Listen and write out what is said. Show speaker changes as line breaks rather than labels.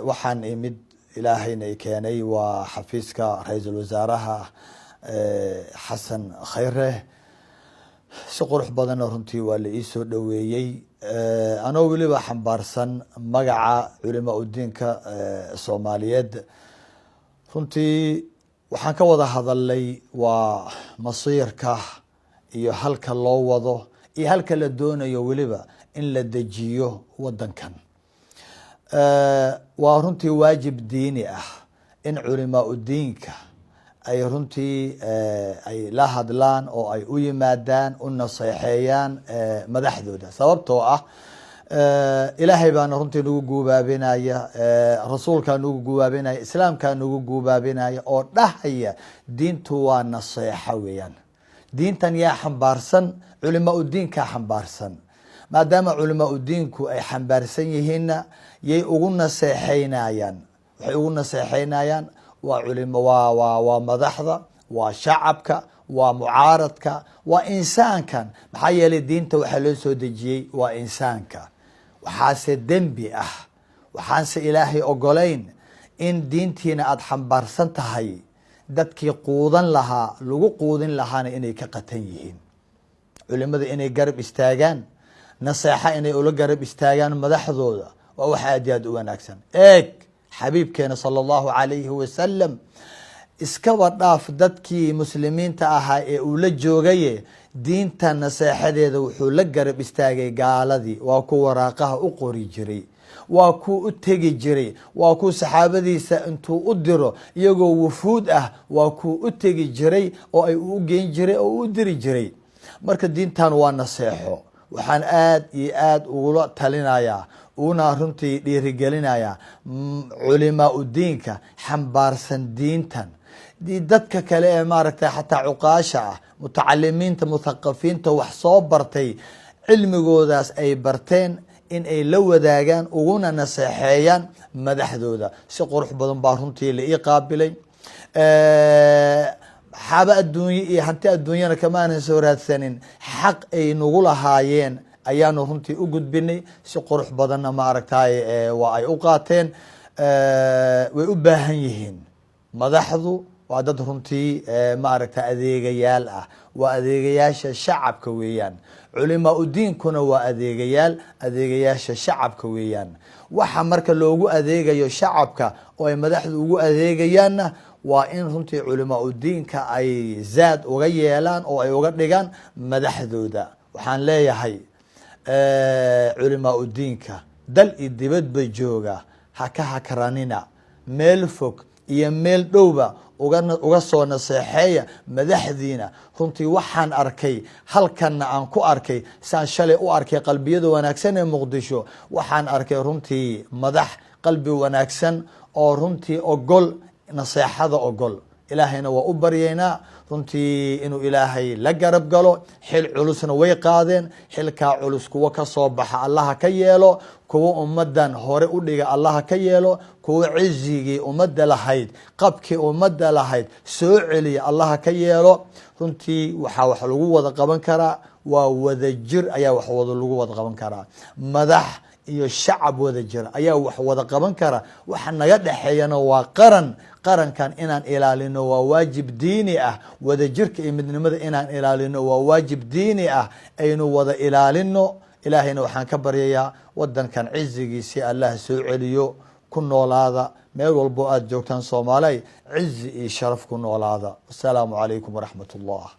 waxaan imid ilaahayna i keenay waa xafiiska ra-iisul wasaaraha xasan khayre si qurux badan runtii waa la ii soo dhaweeyey anoo weliba xambaarsan magaca culimo udiinka Soomaaliyeed runtii waxaan ka wada hadalay waa masiirka iyo halka loo wado iyo halka la doonayo weliba in la dejiyo wadankan waa runtii waajib diini ah in culimo udiinka ay runtii ay la hadlaan oo ay u yimaadaan u naseexeeyaan madaxdooda sababtoo ah ilaahay baan runtii nagu guubaabinaya rasuulka nagu guubaabinaya islaamka nagu guubaabinaya oo dhahaya diintu waa naseexa weeyaan diintan yaa xambaarsan culimo udiinka xambaarsan maadaama culimo udiinku ay xambaarsan yihiinna yay ugu naseexeynayaan waxay ugu naseexeynayaan waa culimo waa madaxda waa shacabka waa mucaaradka waa insaankan maxaa yeelay diinta waxaa loo soo dejiyey waa insaanka waxaase dembi ah waxaanse ilaahay ogolayn in diintiina aada xambaarsan tahay dadkii quudan lahaa lagu quudin lahaana inay ka qatan yihiin culimada inay garab istaagaan naseexa inay ula garab istaagaan madaxdooda waa wax aad iyo aad u wanaagsan eeg xabiibkeena sala allahu calayhi wasalam iskaba dhaaf dadkii muslimiinta ahaa ee uu la joogaye diinta naseexadeeda wuxuu la garab istaagay gaaladii waa ku waraaqaha u qori jiray waa kuu u tegi jiray waa kuu saxaabadiisa intuu u diro iyagoo wufuud ah waa kuu u tegi jiray oo ay u geyn jiray oo u diri jiray marka diintan waa naseexo waxaan aad iyo aad ugula talinayaa una runtii dhiirigelinayaa culimaa udiinka xambaarsan diintan dadka kale ee maaragtay xataa cuqaasha ah mutacalimiinta muthaqafiinta wax soo bartay cilmigoodaas ay barteen in ay la wadaagaan uguna naseexeeyaan madaxdooda si qurux badan baa runtii la ii qaabilay xaba adduunye iyo hanti adduunyana kamaanan soo raadsanin xaq ay nagu lahaayeen ayaanu runtii u gudbinay si qurux badanna maaragtay waa ay u qaateen way u baahan yihiin madaxdu waa dad runtii maaragtay adeegayaal ah waa adeegayaasha shacabka weeyaan culimo udiinkuna waa adeegayaasha shacabka weeyaan waxa marka loogu adeegayo shacabka oo ay madaxdu ugu adeegayaanna waa in runtii culimo udiinka ay zaad uga yeelaan oo ay uga dhigaan madaxdooda waxaan leeyahay culimo udiinka dal iyo dibadba jooga ha ka hakranina meel fog iyo meel dhowba uga soo naseexeeya madaxdiina runtii waxaan arkay halkanna aan ku arkay saan shalay u arkay qalbiyada wanaagsan ee muqdisho waxaan arkay runtii madax qalbi wanaagsan oo runtii ogol naseexada ogol ilaahayna waa u baryeynaa runtii inuu ilaahay la garab galo xil culusna way qaadeen xilkaa culus kuwa ka soo baxa allaha ka yeelo kuwa ummadan hore u dhiga allaha ka yeelo kuwa cizigii ummadda lahayd qabkii ummadda lahayd soo celiya allaha ka yeelo runtii waxaa wax lagu wada qaban karaa waa wadajir ayaa wax lagu wada qaban karaa madax iyo shacab wada jira ayaa wax wada qaban kara waxa naga dhaxeeyana waa qarankan inaan ilaalino waa waajib diini ah wadajirka iyo midnimada inaan ilaalino waa waajib diini ah aynu wada ilaalino ilaahayna waxaan ka baryayaa wadankan cizigiisii allah soo celiyo ku noolaada meel walbo aad joogtaan Soomaaliya cizi iyo sharaf ku noolaada. Assalaamu calaykum waraxmatullah.